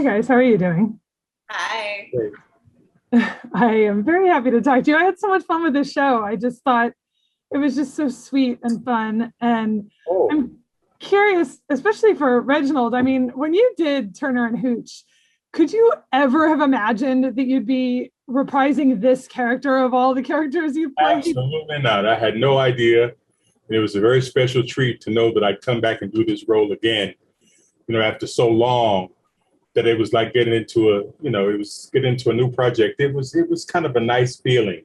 Hi guys, how are you doing? Hi. Great. I am very happy to talk to you. I had so much fun with this show. I just thought it was just so sweet and fun. And Oh, I'm curious, especially for Reginald. I mean, when you did Turner and Hooch, could you ever have imagined that you'd be reprising this character of all the characters you've played? absolutely not. I had no idea. And it was a very special treat to know that I'd come back and do this role again, after so long that it was like getting into it was getting into a new project. It was kind of a nice feeling.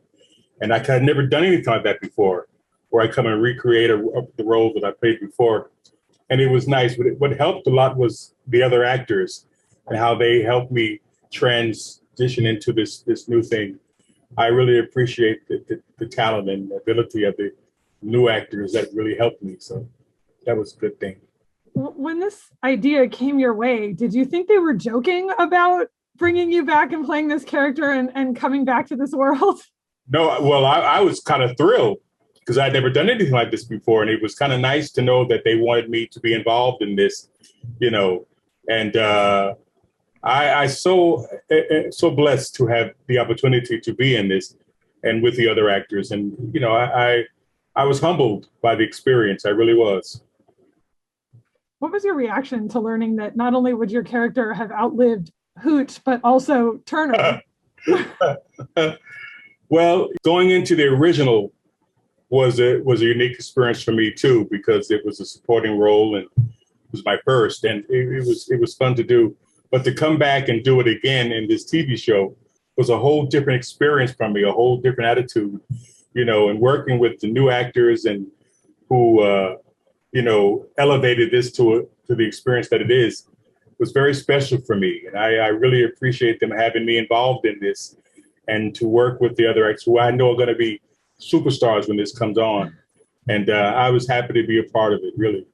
And I had never done anything like that before, where I come and recreate the role that I played before. And it was nice. But what helped a lot was the other actors and how they helped me transition into this new thing. I really appreciate the talent and ability of the new actors that really helped me. So that was a good thing. When this idea came your way, did you think they were joking about bringing you back and playing this character and coming back to this world? No, well, I was kind of thrilled because I'd never done anything like this before. And it was kind of nice to know that they wanted me to be involved in this, and I so blessed to have the opportunity to be in this and with the other actors. And, I was humbled by the experience. I really was. What was your reaction to learning that not only would your character have outlived Hooch, but also Turner? Well, going into the original was a unique experience for me too, because it was a supporting role and it was my first, and it was fun to do. But to come back and do it again in this TV show was a whole different experience for me, a whole different attitude, and working with the new actors and who elevated this to the experience that it is was very special for me. And I really appreciate them having me involved in this and to work with the other actors who I know are going to be superstars when this comes on. And I was happy to be a part of it, really.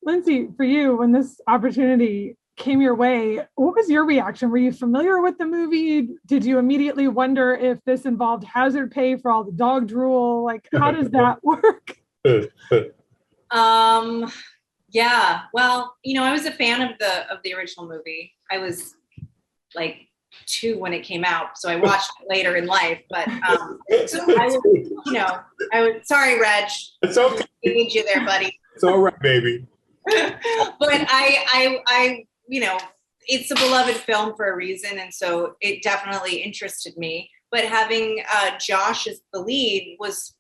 Lyndsy, for you, when this opportunity came your way, what was your reaction? Were you familiar with the movie? Did you immediately wonder if this involved hazard pay for all the dog drool? Like, how does that work? Yeah. Well, I was a fan of the original movie. I was like 2 when it came out, so I watched it later in life. But so I was sorry, Reg. It's okay. I need you there, buddy. It's all right, baby. But I it's a beloved film for a reason, and so it definitely interested me. But having Josh as the lead was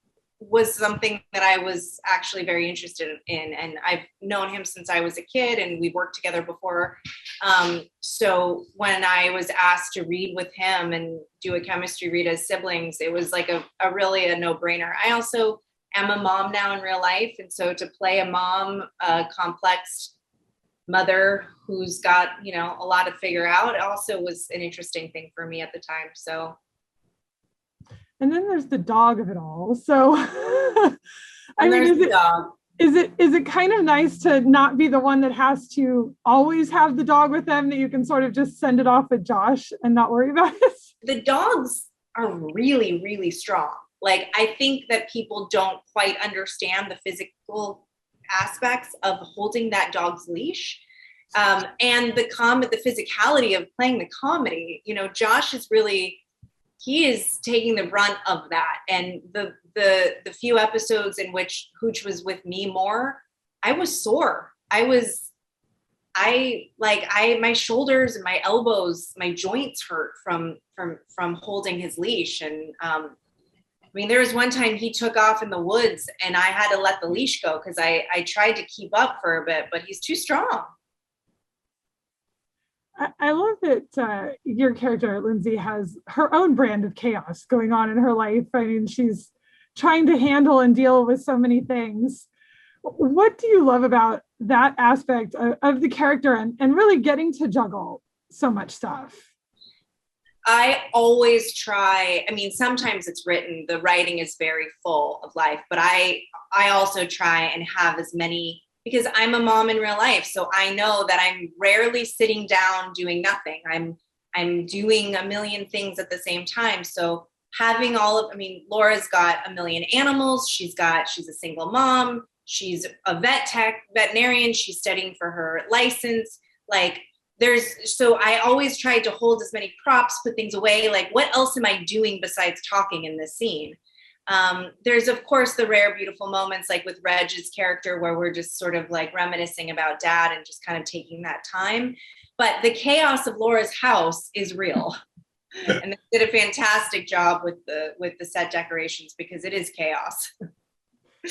something that I was actually very interested in, and I've known him since I was a kid, and we worked together before. So when I was asked to read with him and do a chemistry read as siblings, it was like a really a no-brainer. I also am a mom now in real life, and so to play a mom, a complex mother who's got a lot to figure out, also was an interesting thing for me at the time. So. And then there's the dog of it all. So, I mean, is it kind of nice to not be the one that has to always have the dog with them, that you can sort of just send it off with Josh and not worry about it? The dogs are really, really strong. Like, I think that people don't quite understand the physical aspects of holding that dog's leash. And the physicality of playing the comedy. Josh is really, he is taking the brunt of that. And the few episodes in which Hooch was with me more, I was sore. My shoulders and my elbows, my joints hurt from holding his leash. And there was one time he took off in the woods and I had to let the leash go because I tried to keep up for a bit, but he's too strong. I love that your character, Lyndsy, has her own brand of chaos going on in her life. I mean, she's trying to handle and deal with so many things. What do you love about that aspect of the character and really getting to juggle so much stuff? I always try, sometimes it's written, the writing is very full of life, but I also try and have as many, because I'm a mom in real life. So I know that I'm rarely sitting down doing nothing. I'm doing a million things at the same time. So having Laura's got a million animals. She's a single mom. She's a veterinarian. She's studying for her license. Like, so I always tried to hold as many props, put things away. Like, what else am I doing besides talking in this scene? There's, of course, the rare, beautiful moments like with Reg's character where we're just sort of like reminiscing about dad and just kind of taking that time. But the chaos of Laura's house is real. And they did a fantastic job with the set decorations because it is chaos.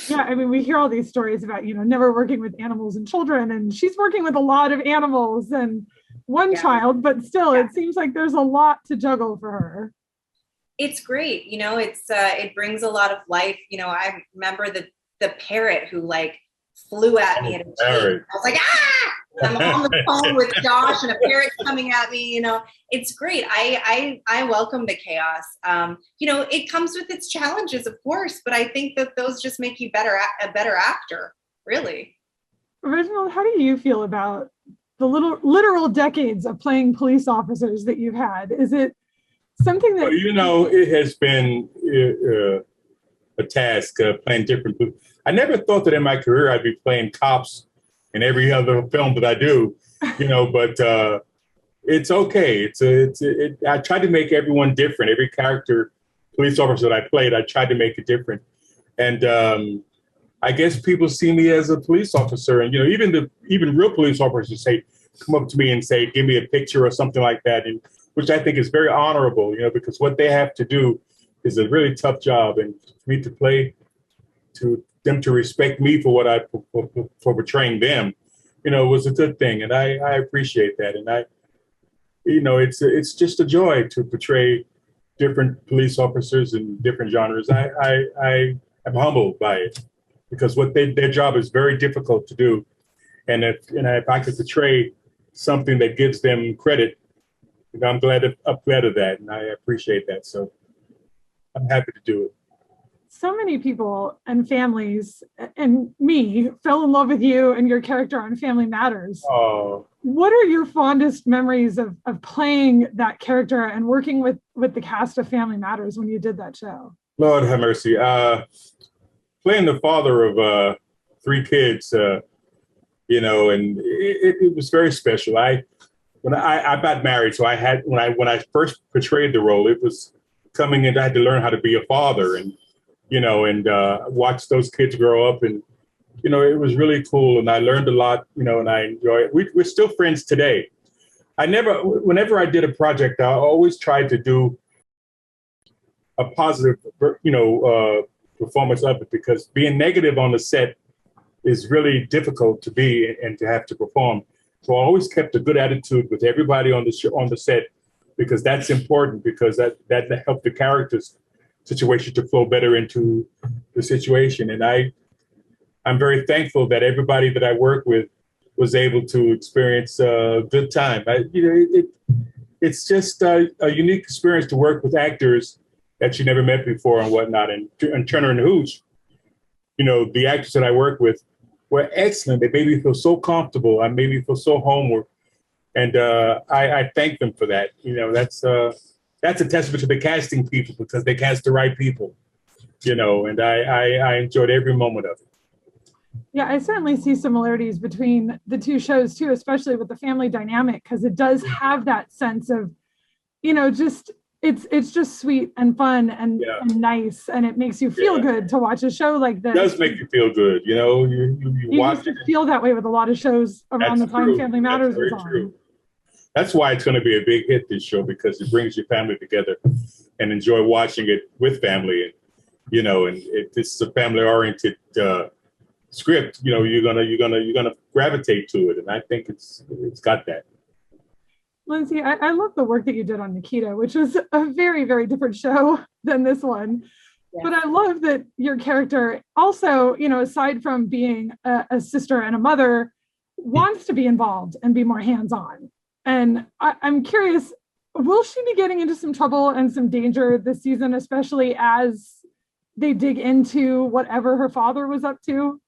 Yeah, I mean, we hear all these stories about, never working with animals and children, and she's working with a lot of animals and one child, but still, it seems like there's a lot to juggle for her. It's great. It brings a lot of life. I remember the parrot who like flew at me at a tree. I was like, ah! I'm on the phone with Josh and a parrot's coming at me. It's great. I welcome the chaos. It comes with its challenges, of course, but I think that those just make you a better actor, really. Reginald, how do you feel about the literal decades of playing police officers that you've had? Is it something that it has been a task playing different. I never thought that in my career I'd be playing cops in every other film that I do, but it's okay. I tried to make everyone different. Every character, police officer that I played, I tried to make it different. And I guess people see me as a police officer, and even real police officers come up to me and say, "Give me a picture" or something like that, and which I think is very honorable, because what they have to do is a really tough job, and for me to play to them to respect me for what for portraying them, was a good thing, and I appreciate that, and it's just a joy to portray different police officers in different genres. I am humbled by it because their job is very difficult to do, and if I could portray something that gives them credit, I'm glad of that, and I appreciate that. So I'm happy to do it. So many people and families and me fell in love with you and your character on Family Matters. Oh. What are your fondest memories of playing that character and working with the cast of Family Matters when you did that show? Lord have mercy. Playing the father of 3 kids, and it was very special. When I got married, so I had when I first portrayed the role, it was coming in. I had to learn how to be a father, and watch those kids grow up, and it was really cool, and I learned a lot, and I enjoy it. We're still friends today. Whenever I did a project, I always tried to do a positive, performance of it, because being negative on the set is really difficult to be and to have to perform. So I always kept a good attitude with everybody on the set, because that's important, because that helped the characters' situation to flow better into the situation. And I'm very thankful that everybody that I work with was able to experience a good time. It's just a unique experience to work with actors that you never met before and whatnot. And Turner Hooch, the actors that I work with were excellent. They made me feel so comfortable. I made me feel so homeward. And I thank them for that. That's a testament to the casting people, because they cast the right people, and I enjoyed every moment of it. Yeah, I certainly see similarities between the two shows too, especially with the family dynamic, because it does have that sense of, it's just sweet and fun and nice, and it makes you feel good to watch a show like this. It does make you feel good, you watch used to feel that way with a lot of shows around the time Family Matters was on. True. That's why it's going to be a big hit, this show, because it brings your family together and enjoy watching it with family. And this is a family-oriented script. You're gonna gravitate to it, and I think it's got that. Lyndsy, I love the work that you did on Nikita, which was a very, very different show than this one. Yeah. But I love that your character also, aside from being a sister and a mother, wants to be involved and be more hands-on. And I'm curious, will she be getting into some trouble and some danger this season, especially as they dig into whatever her father was up to?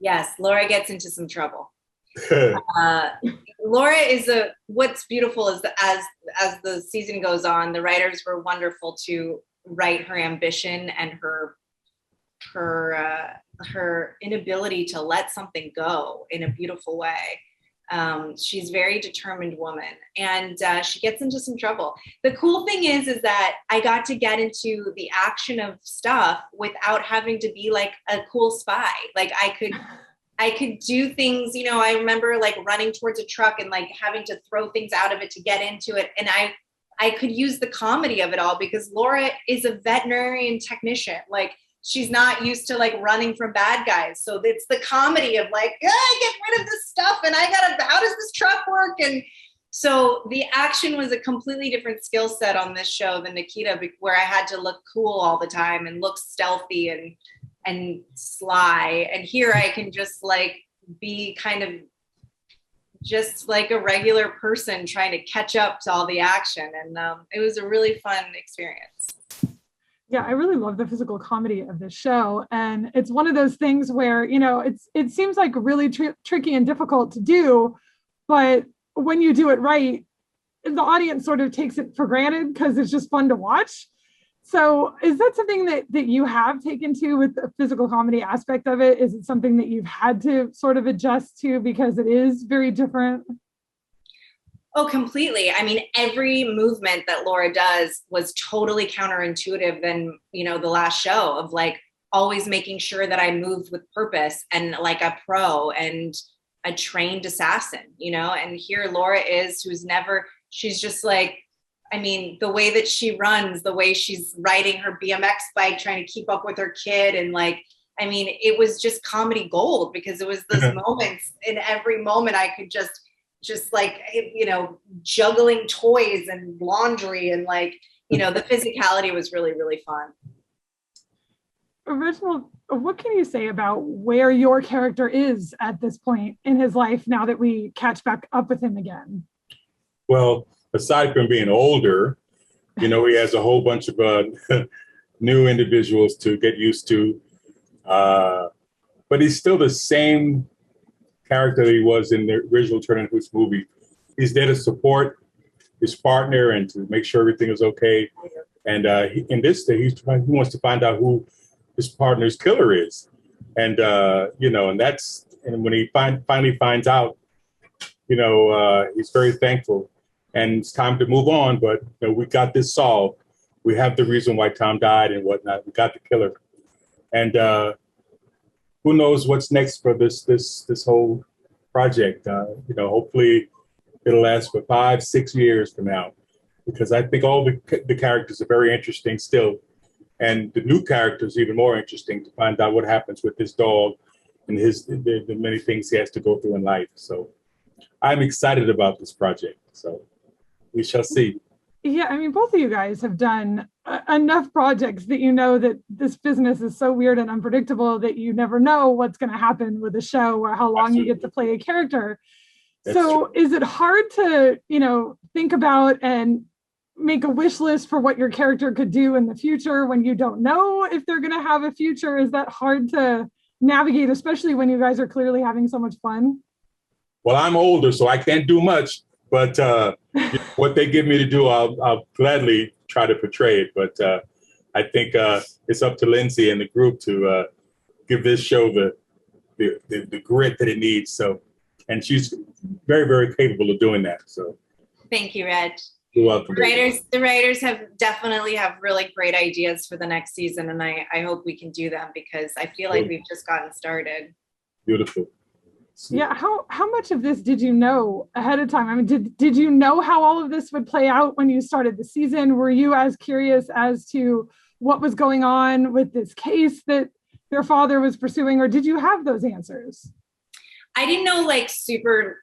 Yes, Laura gets into some trouble. Laura is what's beautiful is that as the season goes on, the writers were wonderful to write her ambition and her inability to let something go in a beautiful way. She's a very determined woman, and she gets into some trouble. The cool thing is that I got to get into the action of stuff without having to be like a cool spy. Like I could do things, you know, I remember like running towards a truck and like having to throw things out of it to get into it. And I could use the comedy of it all because Laura is a veterinarian technician. Like, she's not used to like running from bad guys. So it's the comedy of like, get rid of this stuff. And how does this truck work? And so the action was a completely different skill set on this show than Nikita, where I had to look cool all the time and look stealthy and sly. And here I can just like be kind of just like a regular person trying to catch up to all the action. And it was a really fun experience. Yeah, I really love the physical comedy of this show. And it's one of those things where, you know, it seems like really tricky and difficult to do, but when you do it right, the audience sort of takes it for granted because it's just fun to watch. So is that something that you have taken to with the physical comedy aspect of it? Is it something that you've had to sort of adjust to because it is very different? Oh, completely. I mean, every movement that Laura does was totally counterintuitive than, you know, the last show of like always making sure that I moved with purpose and like a pro and a trained assassin, you know, and here Laura is, she's just like, I mean, the way that she runs, the way she's riding her BMX bike, trying to keep up with her kid. And like, I mean, it was just comedy gold because it was those moments in every moment I could just like, you know, juggling toys and laundry and like, you know, the physicality was really, really fun. Reginald, what can you say about where your character is at this point in his life now that we catch back up with him again? Well, aside from being older, you know, he has a whole bunch of new individuals to get used to. But he's still the same character that he was in the original Turner Hooch movie. He's there to support his partner and to make sure everything is okay. And in this day, he wants to find out who his partner's killer is. And, you know, and when he finally finds out, you know, he's very thankful. And it's time to move on, but you know, we got this solved. We have the reason why Tom died and whatnot. We got the killer. And who knows what's next for this whole project? You know, hopefully it'll last for 5-6 years from now, because I think all the characters are very interesting still, and the new characters even more interesting to find out what happens with this dog and the many things he has to go through in life. So I'm excited about this project. So we shall see. Yeah, I mean, both of you guys have done enough projects that you know that this business is so weird and unpredictable that you never know what's going to happen with a show or how long you get to play a character. That's so true. Is it hard to, you know, think about and make a wish list for what your character could do in the future when you don't know if they're going to have a future? Is that hard to navigate, especially when you guys are clearly having so much fun? Well, I'm older, so I can't do much. But what they give me to do, I'll gladly try to portray it. But I think it's up to Lyndsy and the group to give this show the grit that it needs. So, and she's very, very capable of doing that. So, thank you, Reg. You're welcome. The writers definitely have really great ideas for the next season, and I hope we can do them because I feel like we've just gotten started. Beautiful. Yeah, how much of this did you know ahead of time? I mean, did you know how all of this would play out when you started the season? Were you as curious as to what was going on with this case that their father was pursuing, or did you have those answers? I didn't know like super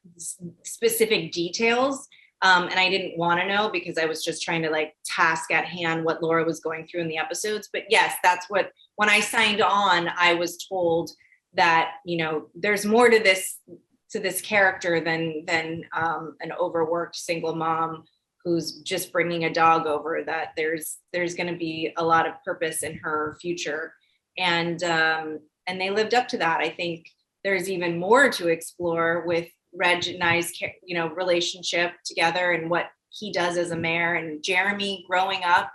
specific details, and I didn't want to know because I was just trying to like task at hand what Laura was going through in the episodes. But yes, that's when I signed on, I was told that, you know, there's more to this character than an overworked single mom who's just bringing a dog over, that there's going to be a lot of purpose in her future. And they lived up to that. I think there's even more to explore with Reg and I's, you know, relationship together and what he does as a mayor, and Jeremy growing up.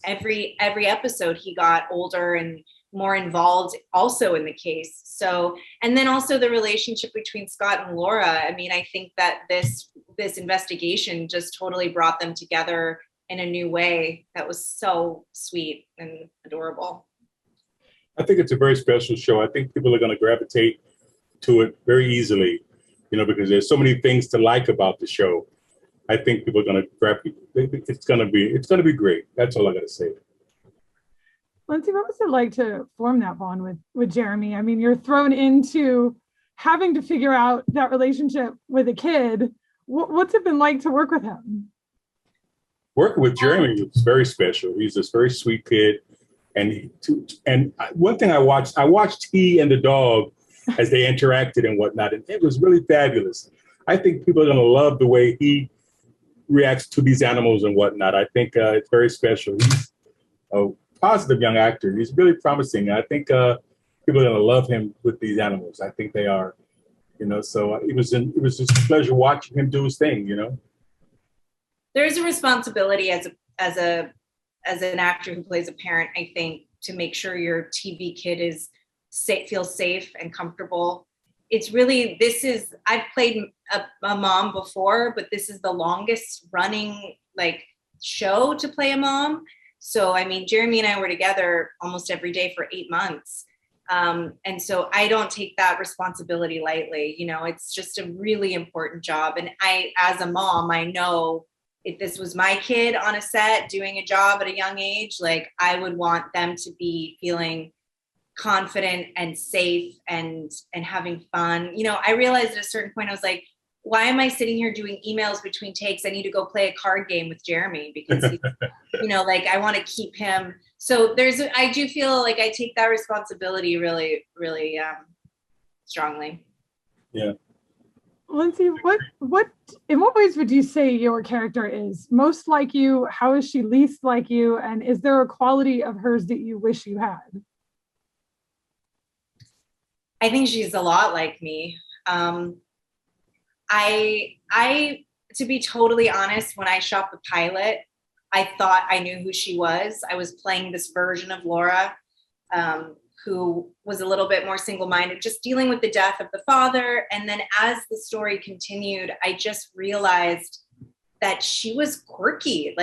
Every episode he got older and more involved also in the case. So, and then also the relationship between Scott and Laura. I mean, I think that this investigation just totally brought them together in a new way that was so sweet and adorable. I think it's a very special show. I think people are going to gravitate to it very easily, because there's so many things to like about the show. I think people are going to it's going to be great. That's all I got to say. Lyndsy, what was it like to form that bond with Jeremy? I mean, you're thrown into having to figure out that relationship with a kid. What's it been like to work with him? Working with Jeremy was very special. He's this very sweet kid. And one thing I watched he and the dog as they interacted and whatnot, and it was really fabulous. I think people are going to love the way he reacts to these animals and whatnot. I think it's very special. He's a positive young actor. He's really promising. I think people are going to love him with these animals. I think they are. So it was just a pleasure watching him do his thing. There's a responsibility as an actor who plays a parent, I think, to make sure your TV kid feels safe and comfortable. It's really, I've played a mom before, but this is the longest running show to play a mom. So, I mean, Jeremy and I were together almost every day for 8 months. And so I don't take that responsibility lightly. It's just a really important job. And as a mom, I know if this was my kid on a set doing a job at a young age, I would want them to be feeling confident and safe and having fun. I realized at a certain point, I was like, why am I sitting here doing emails between takes? I need to go play a card game with Jeremy because, I want to keep him. So I do feel like I take that responsibility really, really strongly. Yeah. Lyndsy, in what ways would you say your character is most like you? How is she least like you? And is there a quality of hers that you wish you had? I think she's a lot like me. To be totally honest, when I shot the pilot, I thought I knew who she was. I was playing this version of Laura, who was a little bit more single-minded, just dealing with the death of the father. And then as the story continued, I just realized that she was quirky.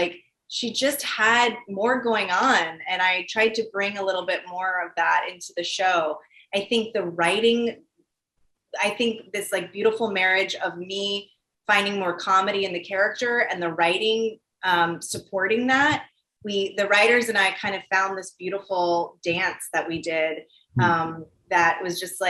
She just had more going on. And I tried to bring a little bit more of that into the show. I think the writing, this beautiful marriage of me finding more comedy in the character and the writing supporting that. The writers and I kind of found this beautiful dance that we did that was just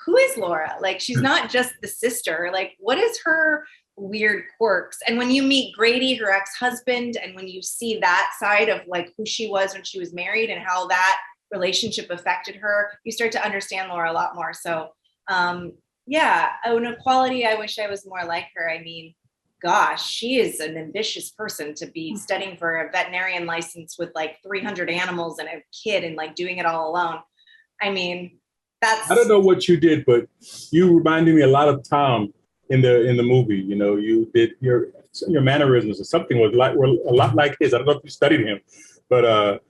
who is Laura? She's not just the sister. What is her weird quirks? And when you meet Grady, her ex-husband, and when you see that side of who she was when she was married and how that relationship affected her, you start to understand Laura a lot more. So an equality, I wish I was more like her. I mean, gosh, she is an ambitious person to be studying for a veterinarian license with 300 animals and a kid and doing it all alone. I mean, I don't know what you did, but you reminded me a lot of Tom in the movie. You did your mannerisms or something were a lot like his. I don't know if you studied him, but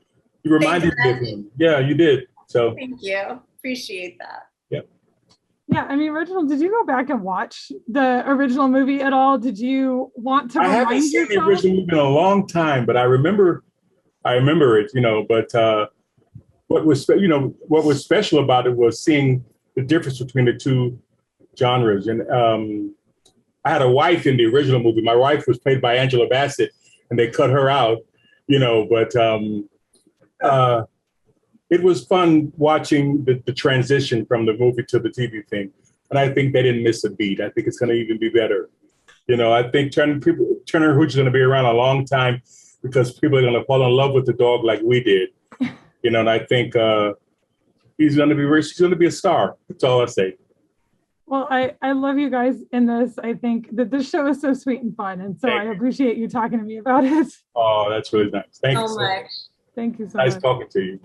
you reminded me of him. Yeah, you did. So thank you. Appreciate that. Yeah, I mean, Reginald, did you go back and watch the original movie at all? Did you want to? I haven't seen the original movie in a long time, but I remember it. But what was special about it was seeing the difference between the two genres. And I had a wife in the original movie. My wife was played by Angela Bassett, and they cut her out. But it was fun watching the transition from the movie to the TV thing. And I think they didn't miss a beat. I think it's going to even be better. I think Turner Hooch is going to be around a long time because people are going to fall in love with the dog like we did. And I think she's going to be a star. That's all I say. Well, I love you guys in this. I think that this show is so sweet and fun. And so I appreciate you talking to me about it. Oh, that's really nice. Thank you so much. Thank you so much. Nice talking to you.